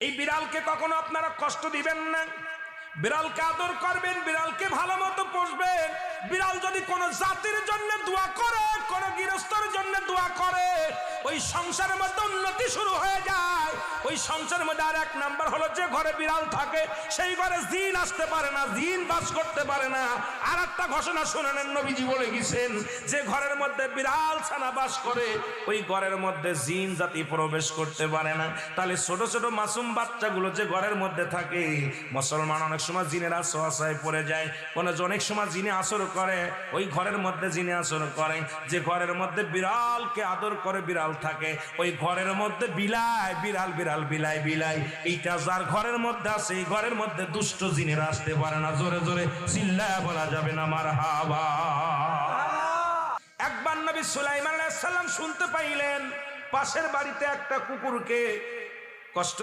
এই বিড়ালকে কখনো আপনারা কষ্ট দিবেন না, বিড়ালকে আদর করবেন, বিড়ালকে ভালো মতো পুষবেন। বিড়াল যদি কোনো জাতির জন্য দোয়া করে, কোনো গৃহস্থর জন্য দোয়া করে, ওই সংসারের মধ্যে উন্নতি শুরু হয়ে যায়। ওই সংসারের মধ্যে আর এক নাম্বার হলো, যে ঘরে বিড়াল থাকে সেই ঘরে জিন আসতে পারে না, জিন বাস করতে পারে না। আর একটা ঘোষণা শুনে নেন, নবীজি বলে গেছেন, যে ঘরের মধ্যে বিড়াল ছানা বাস করে ওই ঘরের মধ্যে জিন জাতি প্রবেশ করতে পারে না। তাহলে ছোট ছোট মাসুম বাচ্চাগুলো যে ঘরের মধ্যে থাকে, মুসলমান অনেক সময় জিনের আশ্রয় পড়ে যায়, অনেক সময় জিনে আসর করে, ওই ঘরের মধ্যে জিনে আসর করে। যে ঘরের মধ্যে বিড়ালকে আদর করে বিড়াল থাকে, ওই ঘরের মধ্যে বিলাই বিড়াল বিড়াল বিলাই বিলাই, এইটা যার ঘরের মধ্যে আছে এই ঘরের মধ্যে দুষ্ট জিনেরা আসতে পারে না। জোরে জোরে চিল্লায়া বলা যাবে না মারহাবা। একবার নবী সুলাইমান আলাইহিস সালাম শুনতে পাইলেন পাশের বাড়িতে একটা কুকুরকে কষ্ট